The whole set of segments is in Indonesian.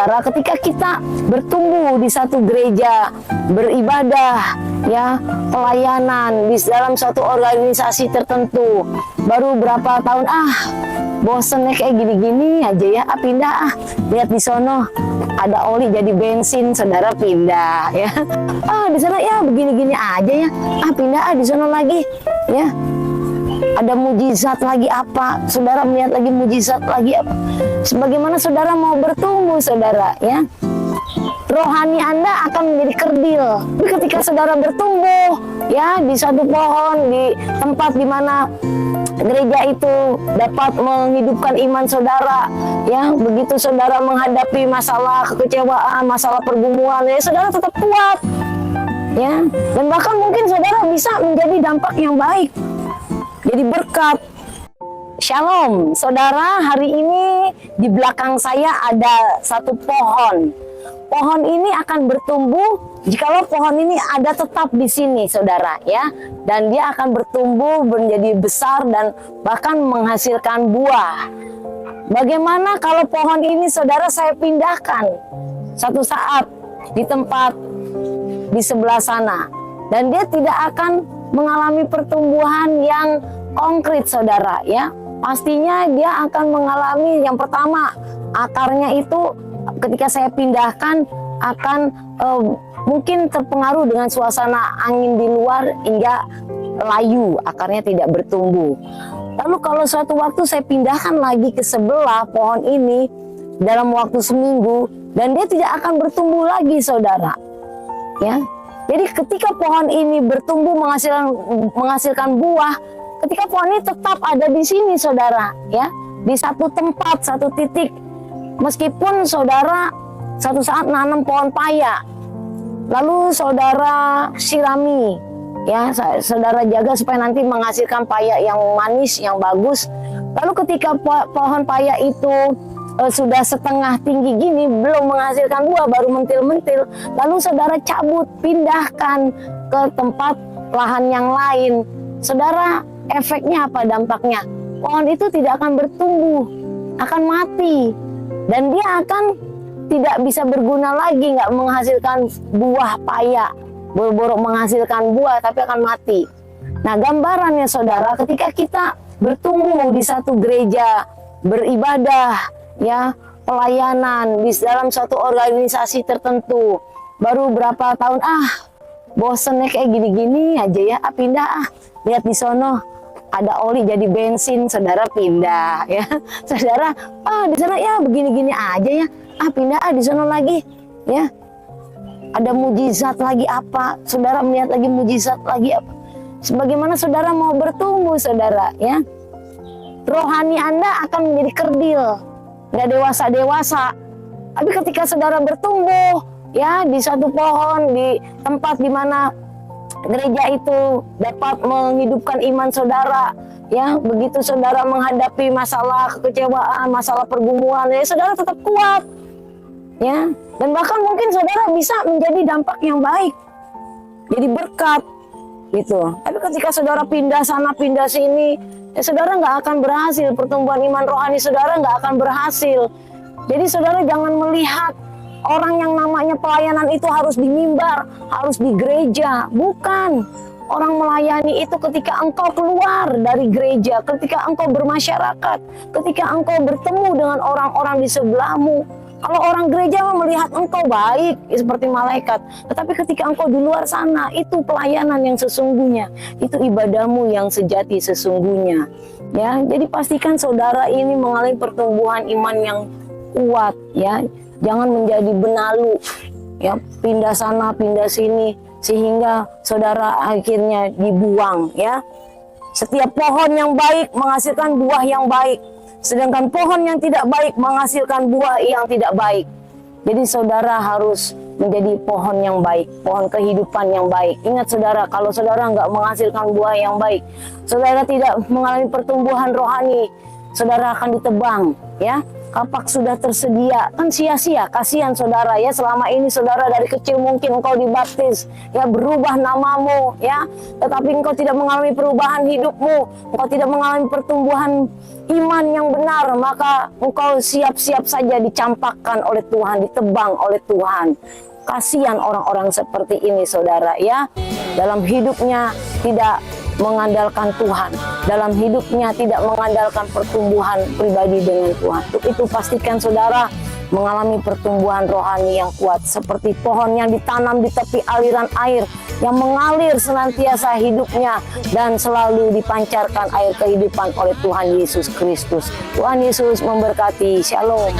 Ketika kita bertumbuh di satu gereja, beribadah, ya, pelayanan di dalam suatu organisasi tertentu, baru berapa tahun, bosennya kayak gini-gini aja ya, pindah lihat di sono ada oli jadi bensin, saudara pindah ya. Di sana ya begini-gini aja ya, pindah di sono lagi ya. Ada mujizat lagi apa, saudara melihat lagi mujizat lagi apa. Sebagaimana saudara mau bertumbuh, saudara ya, rohani Anda akan menjadi kerdil. Tapi ketika saudara bertumbuh ya di satu pohon, di tempat di mana gereja itu dapat menghidupkan iman saudara, ya, begitu saudara menghadapi masalah kekecewaan, masalah pergumulan, ya saudara tetap kuat, ya, dan bahkan mungkin saudara bisa menjadi dampak yang baik, jadi berkat. Shalom, saudara. Hari ini di belakang saya ada satu pohon. Pohon ini akan bertumbuh jikalau pohon ini ada tetap di sini, saudara, ya. Dan dia akan bertumbuh menjadi besar dan bahkan menghasilkan buah. Bagaimana kalau pohon ini, saudara, saya pindahkan satu saat di tempat di sebelah sana, dan dia tidak akan mengalami pertumbuhan yang konkret, saudara, ya. Pastinya dia akan mengalami yang pertama, akarnya itu ketika saya pindahkan akan mungkin terpengaruh dengan suasana angin di luar hingga layu, akarnya tidak bertumbuh. Lalu kalau suatu waktu saya pindahkan lagi ke sebelah pohon ini dalam waktu seminggu, dan dia tidak akan bertumbuh lagi, saudara, ya. Jadi ketika pohon ini bertumbuh menghasilkan buah, ketika pohon ini tetap ada di sini, saudara, ya, di satu tempat, satu titik. Meskipun saudara satu saat nanam pohon paya, lalu saudara sirami, ya, saudara jaga supaya nanti menghasilkan paya yang manis, yang bagus. Lalu ketika pohon paya itu sudah setengah tinggi gini, belum menghasilkan buah, baru mentil-mentil, lalu saudara cabut, pindahkan ke tempat lahan yang lain, saudara, efeknya apa, dampaknya? Pohon itu tidak akan bertumbuh, akan mati, dan dia akan tidak bisa berguna lagi, nggak menghasilkan buah paya, boro-boro menghasilkan buah tapi akan mati. Nah, gambarannya, saudara, ketika kita bertumbuh di satu gereja, beribadah, ya, pelayanan di dalam suatu organisasi tertentu, baru berapa tahun, bosennya kayak gini-gini aja ya, pindah lihat di sono ada oli jadi bensin, saudara pindah ya. Saudara, di sana ya begini-gini aja ya, pindah di sono lagi ya. Ada mujizat lagi apa, saudara melihat lagi mujizat lagi apa. Sebagaimana saudara mau bertumbuh, saudara, ya, rohani Anda akan menjadi kerdil, nggak dewasa-dewasa. Tapi ketika saudara bertumbuh ya di satu pohon, di tempat di mana gereja itu dapat menghidupkan iman saudara, ya, begitu saudara menghadapi masalah kekecewaan, masalah pergumulan, ya saudara tetap kuat, ya, dan bahkan mungkin saudara bisa menjadi dampak yang baik, jadi berkat gitu. Tapi ketika saudara pindah sana pindah sini, ya saudara nggak akan berhasil, pertumbuhan iman rohani saudara nggak akan berhasil. Jadi saudara jangan melihat orang yang namanya pelayanan itu harus di mimbar, harus di gereja. Bukan. Orang melayani itu ketika engkau keluar dari gereja, ketika engkau bermasyarakat, ketika engkau bertemu dengan orang-orang di sebelahmu. Kalau orang gereja melihat engkau baik, seperti malaikat. Tetapi ketika engkau di luar sana, itu pelayanan yang sesungguhnya. Itu ibadahmu yang sejati sesungguhnya. Ya, jadi pastikan saudara ini mengalami pertumbuhan iman yang kuat, ya. Jangan menjadi benalu, ya, pindah sana, pindah sini, sehingga saudara akhirnya dibuang, ya. Setiap pohon yang baik menghasilkan buah yang baik, sedangkan pohon yang tidak baik menghasilkan buah yang tidak baik. Jadi saudara harus menjadi pohon yang baik, pohon kehidupan yang baik. Ingat saudara, kalau saudara nggak menghasilkan buah yang baik, saudara tidak mengalami pertumbuhan rohani, saudara akan ditebang, ya. kapak sudah tersedia, kan sia-sia. Kasihan saudara ya, selama ini saudara dari kecil mungkin engkau dibaptis, ya berubah namamu ya, tetapi engkau tidak mengalami perubahan hidupmu, engkau tidak mengalami pertumbuhan iman yang benar, maka engkau siap-siap saja dicampakkan oleh Tuhan, ditebang oleh Tuhan. Kasihan orang-orang seperti ini saudara ya, dalam hidupnya tidak mengandalkan Tuhan, dalam hidupnya tidak mengandalkan pertumbuhan pribadi dengan Tuhan. Untuk itu pastikan saudara mengalami pertumbuhan rohani yang kuat, seperti pohon yang ditanam di tepi aliran air yang mengalir senantiasa hidupnya dan selalu dipancarkan air kehidupan oleh Tuhan Yesus Kristus. Tuhan Yesus memberkati. Shalom.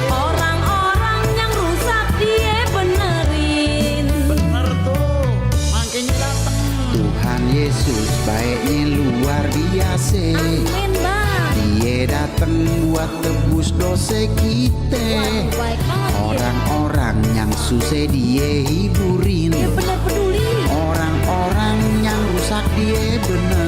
Orang-orang yang rusak dia benerin. Bener tuh, makanya datang. Tuhan Yesus baiknya luar biasa. Amin bang. Dia datang buat tebus dosa kita. Baik banget ya. Orang-orang yang susah dia hiburin. Dia bener peduli. Orang-orang yang rusak dia bener